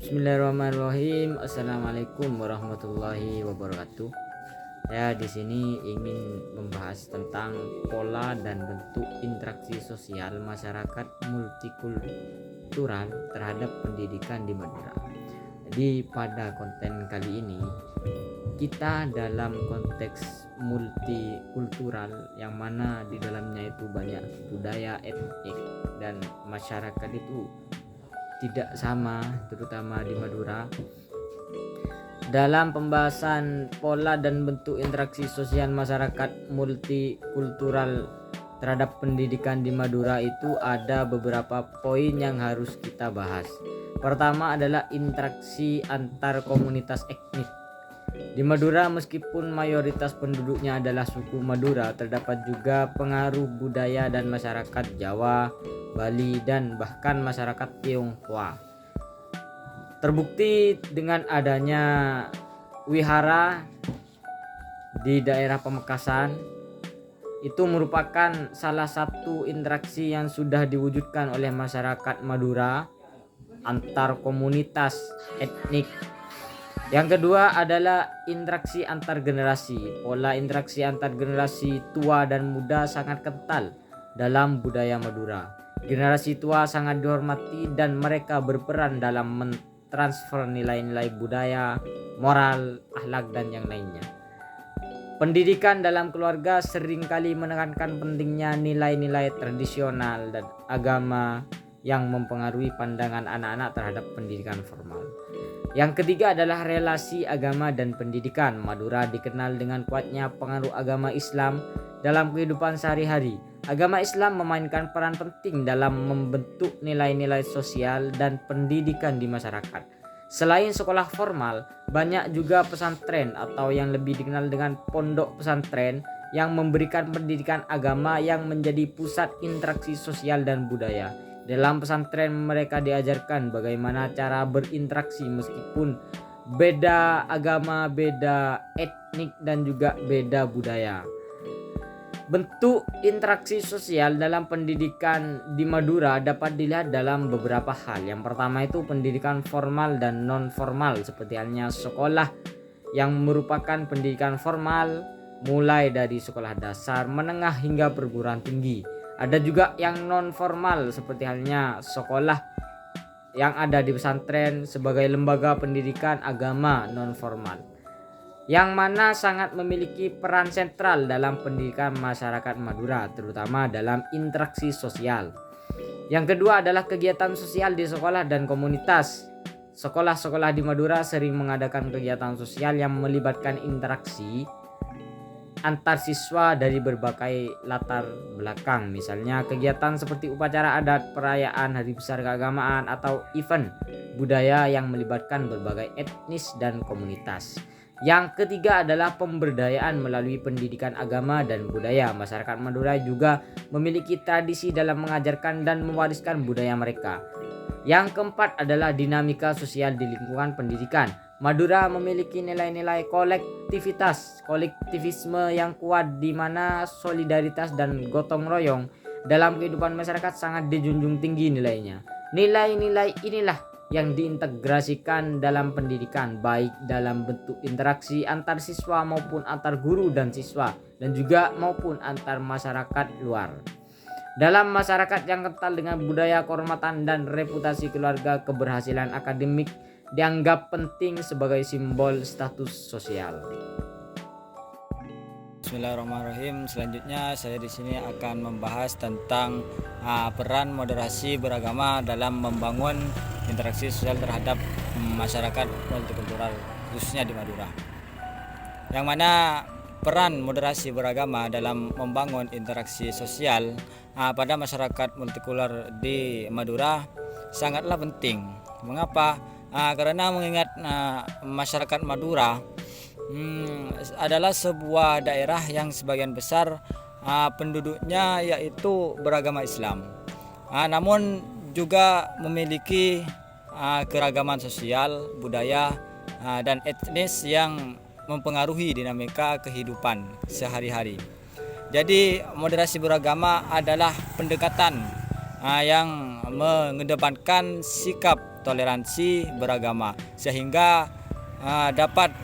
Bismillahirrahmanirrahim. Assalamualaikum warahmatullahi wabarakatuh. Saya di sini ingin membahas tentang pola dan bentuk interaksi sosial masyarakat multikultural terhadap pendidikan di Madura. Jadi pada konten kali ini kita dalam konteks multikultural yang mana di dalamnya itu banyak budaya, etnik dan masyarakat itu tidak sama, terutama di Madura. Dalam pembahasan pola dan bentuk interaksi sosial masyarakat multikultural terhadap pendidikan di Madura itu ada beberapa poin yang harus kita bahas. Pertama adalah interaksi antar komunitas etnik. Di Madura, meskipun mayoritas penduduknya adalah suku Madura, terdapat juga pengaruh budaya dan masyarakat Jawa, Bali, dan bahkan masyarakat Tionghoa. Terbukti dengan adanya wihara di daerah Pamekasan, itu merupakan salah satu interaksi yang sudah diwujudkan oleh masyarakat Madura antar komunitas etnik. Yang kedua adalah interaksi antar generasi. Pola interaksi antar generasi tua dan muda sangat kental dalam budaya Madura. Generasi tua sangat dihormati dan mereka berperan dalam mentransfer nilai-nilai budaya, moral, akhlak, dan yang lainnya. Pendidikan dalam keluarga seringkali menekankan pentingnya nilai-nilai tradisional dan agama yang mempengaruhi pandangan anak-anak terhadap pendidikan formal. Yang ketiga adalah relasi agama dan pendidikan. Madura dikenal dengan kuatnya pengaruh agama Islam dalam kehidupan sehari-hari. Agama Islam memainkan peran penting dalam membentuk nilai-nilai sosial dan pendidikan di masyarakat. Selain sekolah formal, banyak juga pesantren atau yang lebih dikenal dengan pondok pesantren yang memberikan pendidikan agama yang menjadi pusat interaksi sosial dan budaya. Dalam pesantren mereka diajarkan bagaimana cara berinteraksi meskipun beda agama, beda etnik, dan juga beda budaya. Bentuk interaksi sosial dalam pendidikan di Madura dapat dilihat dalam beberapa hal. Yang pertama itu pendidikan formal dan non formal, seperti halnya sekolah yang merupakan pendidikan formal mulai dari sekolah dasar, menengah hingga perguruan tinggi. Ada juga yang non formal seperti halnya sekolah yang ada di pesantren sebagai lembaga pendidikan agama non formal, yang mana sangat memiliki peran sentral dalam pendidikan masyarakat Madura, terutama dalam interaksi sosial. Yang kedua adalah kegiatan sosial di sekolah dan komunitas. Sekolah-sekolah di Madura sering mengadakan kegiatan sosial yang melibatkan interaksi antar siswa dari berbagai latar belakang. Misalnya kegiatan seperti upacara adat, perayaan hari besar keagamaan, atau event budaya yang melibatkan berbagai etnis dan komunitas. Yang ketiga adalah pemberdayaan melalui pendidikan agama dan budaya. Masyarakat Madura juga memiliki tradisi dalam mengajarkan dan mewariskan budaya mereka. Yang keempat adalah dinamika sosial di lingkungan pendidikan. Madura memiliki nilai-nilai kolektivisme yang kuat, di mana solidaritas dan gotong royong dalam kehidupan masyarakat sangat dijunjung tinggi nilainya. Nilai-nilai inilah yang diintegrasikan dalam pendidikan, baik dalam bentuk interaksi antar siswa maupun antar guru dan siswa, dan juga maupun antar masyarakat luar. Dalam masyarakat yang kental dengan budaya, kehormatan, dan reputasi keluarga, keberhasilan akademik dianggap penting sebagai simbol status sosial. Bismillahirrahmanirrahim. Selanjutnya saya di sini akan membahas tentang peran moderasi beragama dalam membangun interaksi sosial terhadap masyarakat multikultural khususnya di Madura. Yang mana peran moderasi beragama dalam membangun interaksi sosial pada masyarakat multikultural di Madura sangatlah penting. Mengapa? Karena mengingat masyarakat Madura adalah sebuah daerah yang sebagian besar penduduknya yaitu beragama Islam, namun juga memiliki keragaman sosial, budaya, dan etnis yang mempengaruhi dinamika kehidupan sehari-hari. Jadi moderasi beragama adalah pendekatan yang mengedepankan sikap toleransi beragama sehingga dapat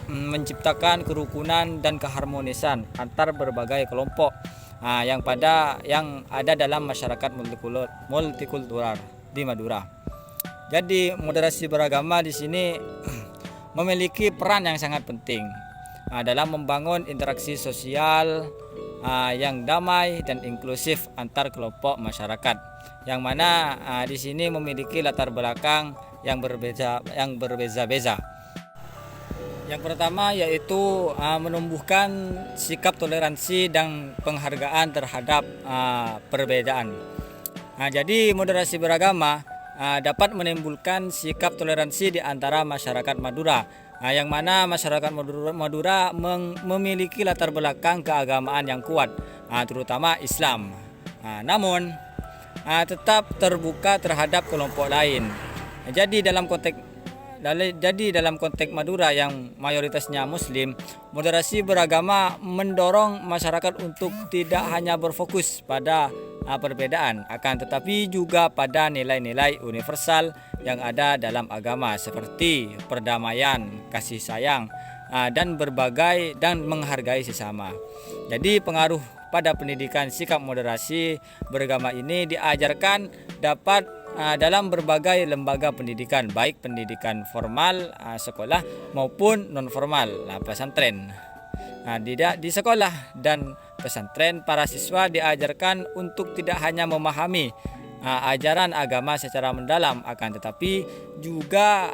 menciptakan kerukunan dan keharmonisan antar berbagai kelompok yang ada dalam masyarakat multikultural di Madura. Jadi moderasi beragama di sini memiliki peran yang sangat penting dalam membangun interaksi sosial yang damai dan inklusif antar kelompok masyarakat, yang mana di sini memiliki latar belakang yang berbeza-beza. Yang pertama yaitu menumbuhkan sikap toleransi dan penghargaan terhadap perbedaan. Jadi moderasi beragama dapat menimbulkan sikap toleransi di antara masyarakat Madura, yang mana masyarakat Madura memiliki latar belakang keagamaan yang kuat, terutama Islam. Namun tetap terbuka terhadap kelompok lain. Jadi dalam konteks Madura yang mayoritasnya Muslim, moderasi beragama mendorong masyarakat untuk tidak hanya berfokus pada perbedaan, akan tetapi juga pada nilai-nilai universal yang ada dalam agama seperti perdamaian, kasih sayang, dan menghargai sesama. Jadi pengaruh pada pendidikan sikap moderasi beragama ini diajarkan dapat dalam berbagai lembaga pendidikan, baik pendidikan formal sekolah maupun non formal pesantren. Di sekolah dan pesantren, para siswa diajarkan untuk tidak hanya memahami ajaran agama secara mendalam, akan tetapi juga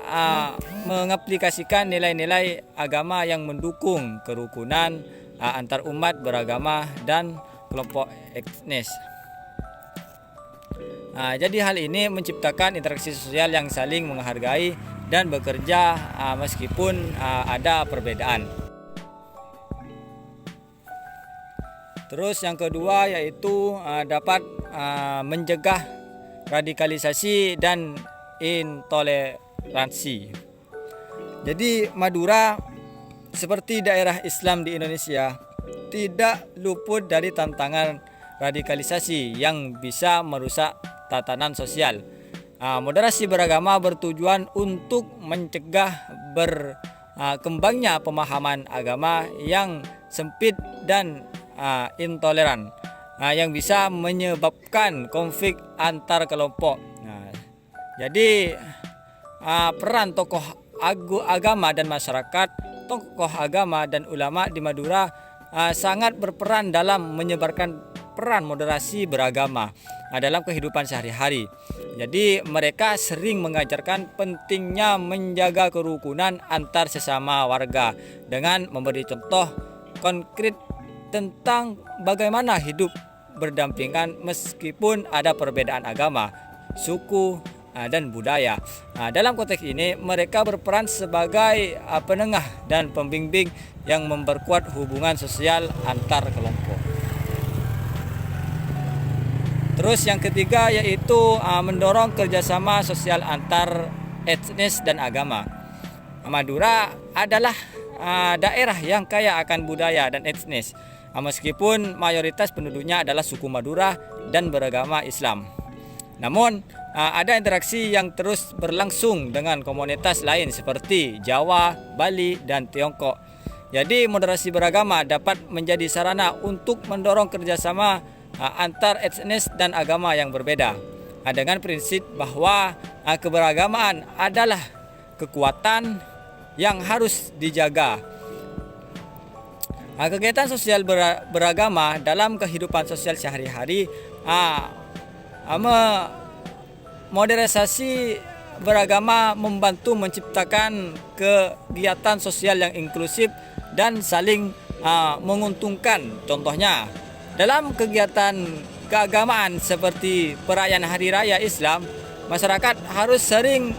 mengaplikasikan nilai-nilai agama yang mendukung kerukunan antar umat beragama dan kelompok etnis. Jadi hal ini menciptakan interaksi sosial yang saling menghargai dan bekerja meskipun ada perbedaan. Terus yang kedua yaitu dapat mencegah radikalisasi dan intoleransi. Jadi Madura seperti daerah Islam di Indonesia tidak luput dari tantangan radikalisasi yang bisa merusak tatanan sosial. Moderasi beragama bertujuan untuk mencegah berkembangnya pemahaman agama yang sempit dan intoleran yang bisa menyebabkan konflik antar kelompok. Jadi peran tokoh agama dan masyarakat, tokoh agama dan ulama di Madura sangat berperan dalam menyebarkan peran moderasi beragama dalam kehidupan sehari-hari. Jadi mereka sering mengajarkan pentingnya menjaga kerukunan antar sesama warga dengan memberi contoh konkret tentang bagaimana hidup berdampingan meskipun ada perbedaan agama, suku, dan budaya. Dalam konteks ini mereka berperan sebagai penengah dan pembimbing yang memperkuat hubungan sosial antar kelompok. Terus yang ketiga yaitu mendorong kerjasama sosial antar etnis dan agama. Madura adalah daerah yang kaya akan budaya dan etnis, meskipun mayoritas penduduknya adalah suku Madura dan beragama Islam. Namun ada interaksi yang terus berlangsung dengan komunitas lain seperti Jawa, Bali, dan Tiongkok. Jadi moderasi beragama dapat menjadi sarana untuk mendorong kerjasama antar etnis dan agama yang berbeda, dengan prinsip bahwa keberagamaan adalah kekuatan yang harus dijaga. Kegiatan sosial beragama dalam kehidupan sosial sehari-hari, moderasi beragama membantu menciptakan kegiatan sosial yang inklusif dan saling menguntungkan. Contohnya, dalam kegiatan keagamaan seperti perayaan Hari Raya Islam, masyarakat harus sering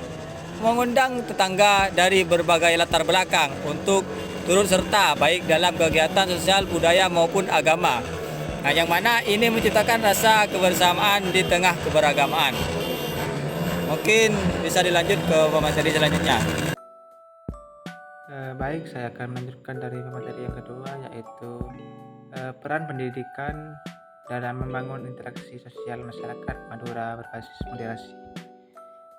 mengundang tetangga dari berbagai latar belakang untuk turut serta baik dalam kegiatan sosial, budaya maupun agama. Yang mana ini menciptakan rasa kebersamaan di tengah keberagamaan. Mungkin bisa dilanjut ke pemateri selanjutnya. Baik, saya akan melanjutkan dari pemateri yang kedua, yaitu peran pendidikan dalam membangun interaksi sosial masyarakat Madura berbasis moderasi.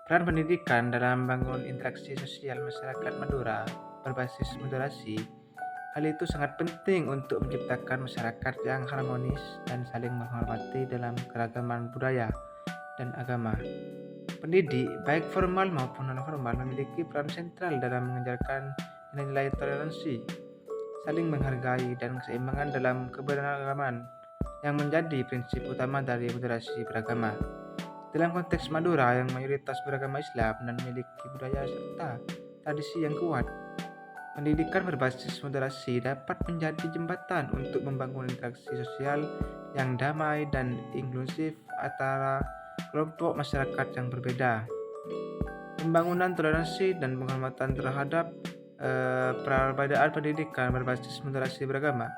Peran pendidikan dalam membangun interaksi sosial masyarakat Madura berbasis moderasi. Hal itu sangat penting untuk menciptakan masyarakat yang harmonis dan saling menghormati dalam keragaman budaya dan agama. Pendidik, baik formal maupun non-formal, memiliki peran sentral dalam mengajarkan nilai-nilai toleransi, saling menghargai, dan keseimbangan dalam keberagaman yang menjadi prinsip utama dari moderasi beragama. Dalam konteks Madura yang mayoritas beragama Islam dan memiliki budaya serta tradisi yang kuat, pendidikan berbasis moderasi dapat menjadi jembatan untuk membangun interaksi sosial yang damai dan inklusif antara kelompok masyarakat yang berbeda. Pembangunan toleransi dan penghormatan terhadap perbedaan pendidikan berbasis moderasi beragama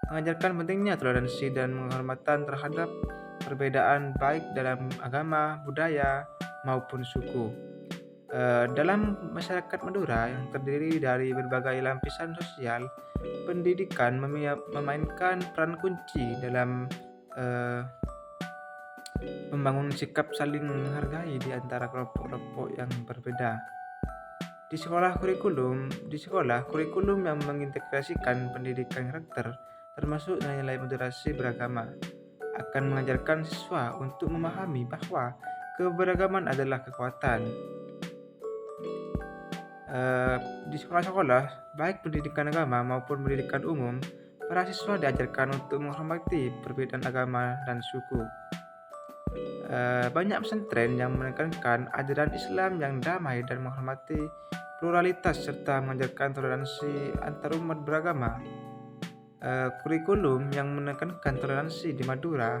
mengajarkan pentingnya toleransi dan penghormatan terhadap perbedaan baik dalam agama, budaya, maupun suku. Dalam masyarakat Madura yang terdiri dari berbagai lapisan sosial, pendidikan memainkan peran kunci dalam membangun sikap saling menghargai di antara kelompok-kelompok yang berbeda. Di sekolah, kurikulum yang mengintegrasikan pendidikan karakter, termasuk nilai-nilai moderasi beragama, akan mengajarkan siswa untuk memahami bahwa keberagaman adalah kekuatan. Di sekolah-sekolah, baik pendidikan agama maupun pendidikan umum, para siswa diajarkan untuk menghormati perbedaan agama dan suku. Banyak pesantren yang menekankan ajaran Islam yang damai dan menghormati pluralitas serta mengajarkan toleransi antar umat beragama. Kurikulum yang menekankan toleransi di Madura,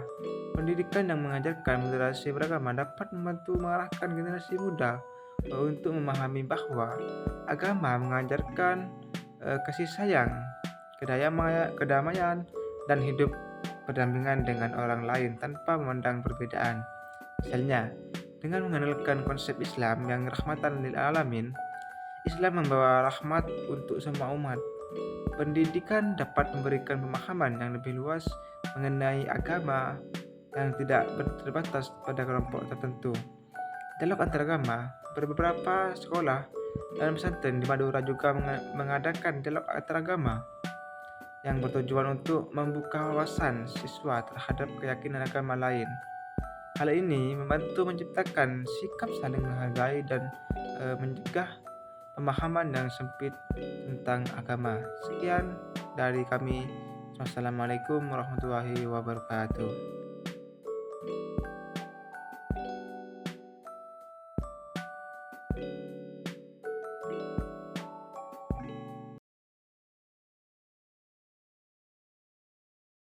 pendidikan yang mengajarkan moderasi beragama dapat membantu mengarahkan generasi muda untuk memahami bahwa agama mengajarkan kasih sayang, kedamaian, dan hidup berdampingan dengan orang lain tanpa memandang perbedaan. Misalnya, dengan mengenalkan konsep Islam yang rahmatan lil alamin, Islam membawa rahmat untuk semua umat. Pendidikan dapat memberikan pemahaman yang lebih luas mengenai agama yang tidak terbatas pada kelompok tertentu. Dialog antaragama, beberapa sekolah dan pesantren di Madura juga mengadakan dialog antaragama yang bertujuan untuk membuka wawasan siswa terhadap keyakinan agama lain. Hal ini membantu menciptakan sikap saling menghargai dan mencegah pemahaman yang sempit tentang agama. Sekian dari kami. Wassalamualaikum warahmatullahi wabarakatuh.